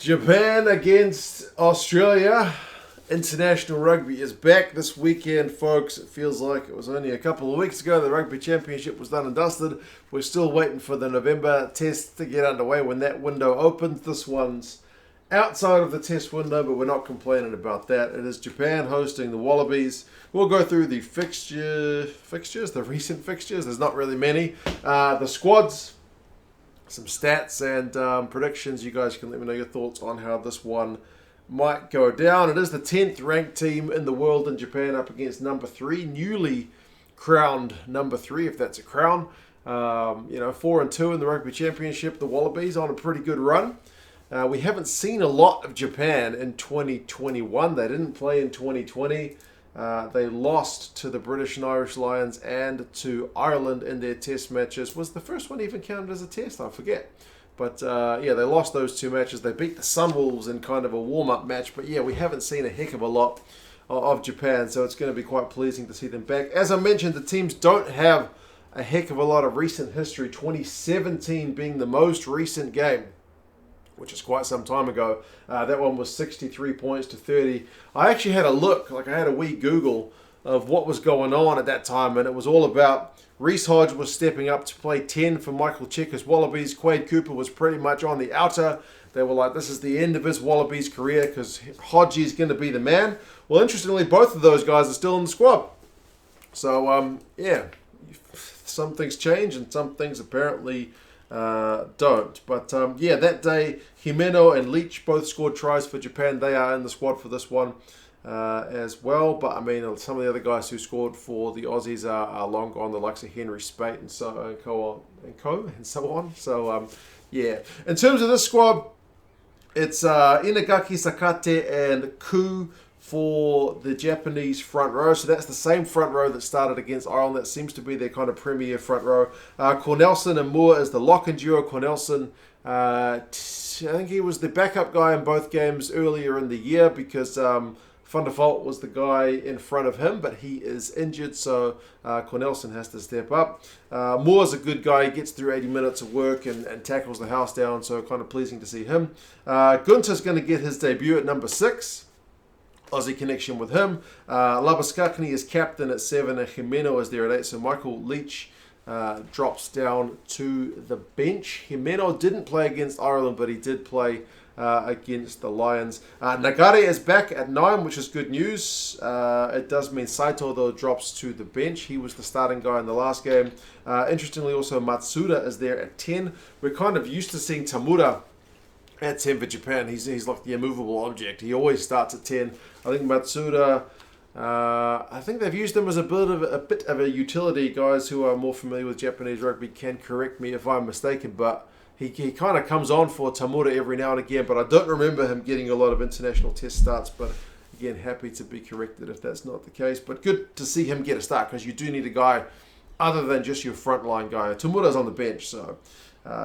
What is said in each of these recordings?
Japan against Australia. International rugby is back this weekend, folks. It feels like it was only a couple of weeks ago the Rugby Championship was done and dusted. We're still waiting for the November test to get underway when that window opens. This one's outside of the test window, but we're not complaining about that. It is Japan hosting the Wallabies. We'll go through the the recent fixtures. There's not really many. The squads, some stats and predictions. You guys can let me know your thoughts on how this one might go down. It is the 10th ranked team in the world in Japan up against number 3, newly crowned number 3, if that's a crown. 4-2 in the Rugby Championship. The Wallabies on a pretty good run. We haven't seen a lot of Japan in 2021. They didn't play in 2020. They lost to the British and Irish Lions and to Ireland in their test matches. Was the first one even counted as a test? I forget. But they lost those two matches. They beat the Sunwolves in kind of a warm-up match. But we haven't seen a heck of a lot of Japan. So it's going to be quite pleasing to see them back. As I mentioned, the teams don't have a heck of a lot of recent history. 2017 being the most recent game, which is quite some time ago. That one was 63 points to 30. I actually had a look, I had a wee Google of what was going on at that time, and it was all about Reece Hodge was stepping up to play 10 for Michael Cheika's Wallabies. Quade Cooper was pretty much on the outer. They were like, this is the end of his Wallabies career because Hodge is going to be the man. Well, interestingly, both of those guys are still in the squad. So, some things change and some things apparently don't. But that day, Himeno and Leitch both scored tries for Japan. They are in the squad for this one as well. But I mean, some of the other guys who scored for the Aussies are long gone, the likes of Henry Spate and so on. So in terms of this squad, it's Inagaki, Sakate, and Ku for the Japanese front row. So that's the same front row that started against Ireland. That seems to be their kind of premier front row. Cornelsen and Moore is the lock-in duo. Cornelsen, I think he was the backup guy in both games earlier in the year because Van der Vault was the guy in front of him, but he is injured, so Cornelsen has to step up. Moore's a good guy. He gets through 80 minutes of work and tackles the house down, so kind of pleasing to see him. Gunter's going to get his debut at number 6. Aussie connection with him. Labuschagne is captain at 7 and Himeno is there at 8. So Michael Leitch drops down to the bench. Himeno didn't play against Ireland, but he did play against the Lions. Nagare is back at 9, which is good news. It does mean Saito, though, drops to the bench. He was the starting guy in the last game. Interestingly, also Matsuda is there at 10. We're kind of used to seeing Tamura at 10 for Japan. He's like the immovable object. He always starts at 10. I think Matsuda, I think they've used him as a bit of a utility. Guys who are more familiar with Japanese rugby can correct me if I'm mistaken, but he kind of comes on for Tamura every now and again, but I don't remember him getting a lot of international test starts. But again, happy to be corrected if that's not the case. But good to see him get a start because you do need a guy other than just your frontline guy. Tamura's on the bench, so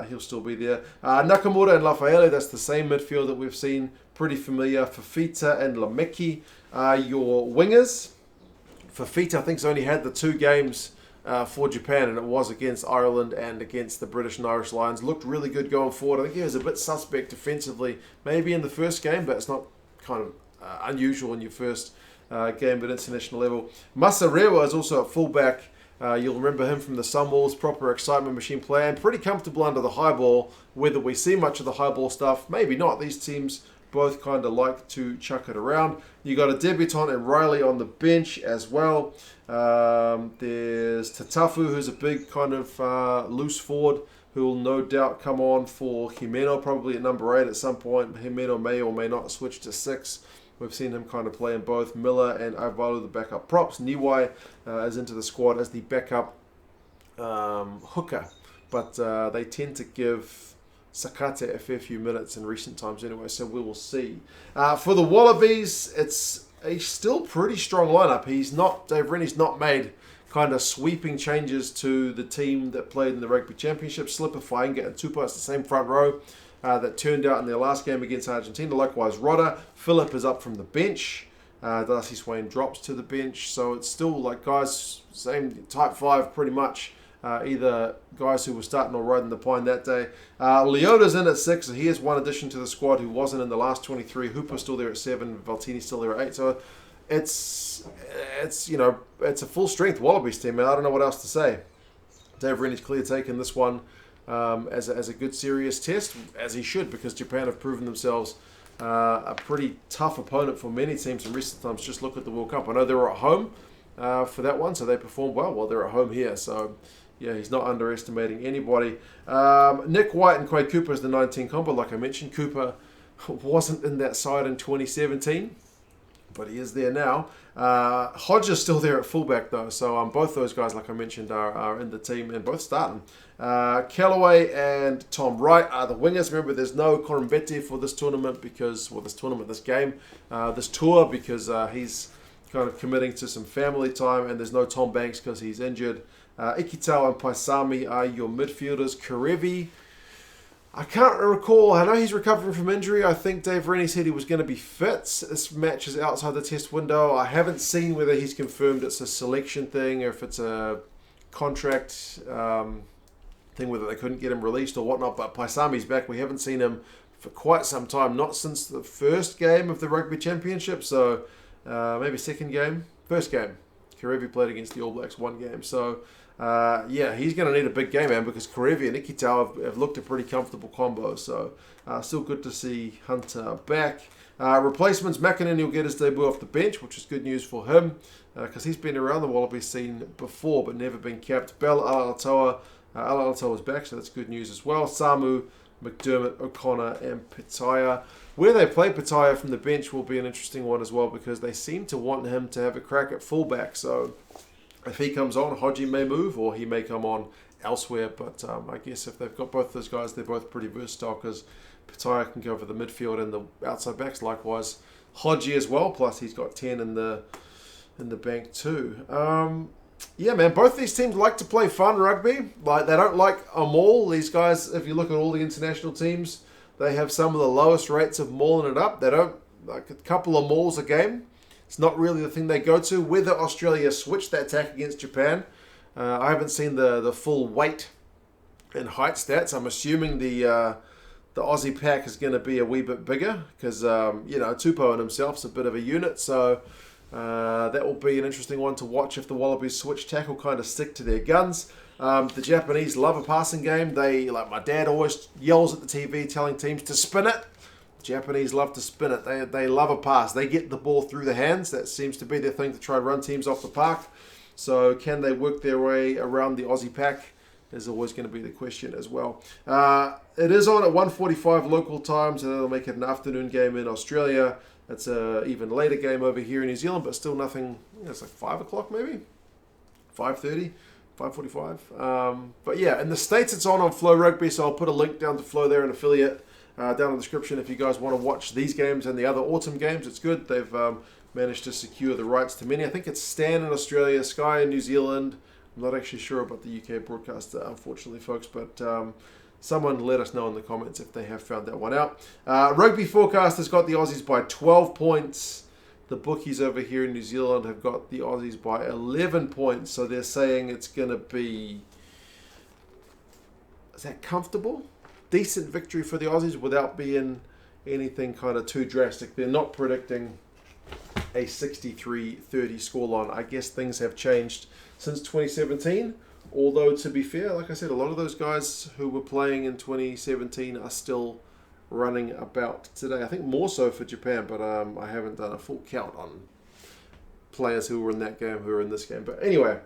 he'll still be there. Nakamura and Lafaele, that's the same midfield that we've seen. Pretty familiar. Fifita and Lemeki are your wingers. Fifita, I think, has only had the 2 games for Japan, and it was against Ireland and against the British and Irish Lions. Looked really good going forward. I think he was a bit suspect defensively, maybe in the first game, but it's not kind of unusual in your first game at international level. Masirewa is also at fullback. You'll remember him from the Sunwolves, proper excitement machine player, and pretty comfortable under the high ball. Whether we see much of the high ball stuff, maybe not. These teams both kind of like to chuck it around. You got a debutant and Riley on the bench as well. There's Tatafu, who's a big kind of loose forward, who will no doubt come on for Himeno, probably at number 8 at some point. Himeno may or may not switch to 6. We've seen him kind of play in both. Millar and Valu, the backup props. Niwai is into the squad as the backup hooker. But they tend to give Sakate a fair few minutes in recent times anyway, so we will see. For the Wallabies, it's a still pretty strong lineup. Dave Rennie's not made kind of sweeping changes to the team that played in the Rugby Championship. Slipper, Fainga'a and Tupa, it's the same front row that turned out in their last game against Argentina. Likewise, Ryoto. Phillip is up from the bench. Darcy Swain drops to the bench. So it's still like guys, same type 5 pretty much either guys who were starting or riding the pine that day. Ryoto's in at 6, so he has one addition to the squad who wasn't in the last 23. Hooper's still there at 7, Valtini's still there at 8. So it's a full strength Wallabies team, man. I don't know what else to say. Dave Rennie's clear taking this one as a good serious test, as he should, because Japan have proven themselves a pretty tough opponent for many teams in recent times. Just look at the World Cup. I know they were at home for that one, so they performed well. Well, they're at home here, so yeah, he's not underestimating anybody. Nick White and Quade Cooper is the 19 combo. Like I mentioned, Cooper wasn't in that side in 2017, but he is there now. Hodge is still there at fullback, though, so both those guys, like I mentioned, are in the team and both starting. Callaway and Tom Wright are the wingers. Remember, there's no Korumbete for this tournament because, well, this tour, because he's kind of committing to some family time, and there's no Tom Banks because he's injured. Ikitau and Paisami are your midfielders. Karevi, I can't recall. I know he's recovering from injury. I think Dave Rennie said he was going to be fit. This match is outside the test window. I haven't seen whether he's confirmed it's a selection thing or if it's a contract thing, whether they couldn't get him released or whatnot. But Paisami's back. We haven't seen him for quite some time, not since the first game of the Rugby Championship. So maybe second game. First game. Karevi played against the All Blacks one game. So yeah, he's going to need a big game, man, because Karevi and Ikitau have looked a pretty comfortable combo. So still good to see Hunter back. Replacements, McInerney will get his debut off the bench, which is good news for him because he's been around the Wallabies scene before but never been capped. Bell Alatoa is back, so that's good news as well. Samu, McDermott, O'Connor, and Pitaya. Where they play Pitaya from the bench will be an interesting one as well because they seem to want him to have a crack at fullback. So if he comes on, Hodgie may move or he may come on elsewhere. But I guess if they've got both those guys, they're both pretty versatile because Pitaya can go for the midfield and the outside backs. Likewise, Hodgie as well. Plus he's got 10 in the bank too. Yeah, man, both these teams like to play fun rugby. Like, they don't like a maul. These guys, if you look at all the international teams, they have some of the lowest rates of mauling it up. They don't, like, a couple of mauls a game. It's not really the thing they go to. Whether Australia switched that attack against Japan, I haven't seen the full weight and height stats. I'm assuming the Aussie pack is going to be a wee bit bigger because, Tupou in himself's a bit of a unit. So that will be an interesting one to watch if the Wallabies switch tackle, kind of stick to their guns. The Japanese love a passing game. They, like my dad always yells at the TV telling teams to spin it. Japanese love to spin it. They love a pass. They get the ball through the hands. That seems to be their thing to try and run teams off the park. So can they work their way around the Aussie pack is always going to be the question as well. It is on at 1:45 local time, so they'll make it an afternoon game in Australia. It's an even later game over here in New Zealand, but still nothing. It's like 5 o'clock maybe? 5:30? 5:45. But yeah, in the States it's on Flow Rugby, so I'll put a link down to Flow there, an affiliate, down in the description if you guys want to watch these games and the other autumn games. It's good. They've managed to secure the rights to many. I think it's Stan in Australia, Sky in New Zealand. I'm not actually sure about the UK broadcaster, unfortunately, folks, but someone let us know in the comments if they have found that one out. Rugby Forecast has got the Aussies by 12 points. The bookies over here in New Zealand have got the Aussies by 11 points. So they're saying it's going to be, is that comfortable? Decent victory for the Aussies without being anything kind of too drastic. They're not predicting a 63-30 scoreline. I guess things have changed since 2017. Although, to be fair, like I said, a lot of those guys who were playing in 2017 are still running about today. I think more so for Japan, but I haven't done a full count on players who were in that game who are in this game. But anyway,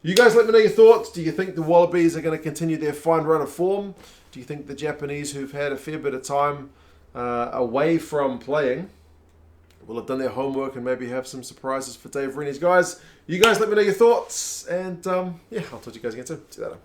you guys let me know your thoughts. Do you think the Wallabies are going to continue their fine run of form? Do you think the Japanese, who've had a fair bit of time away from playing, will have done their homework and maybe have some surprises for Dave Rennie's guys? You guys let me know your thoughts, and yeah, I'll talk to you guys again soon. See you later.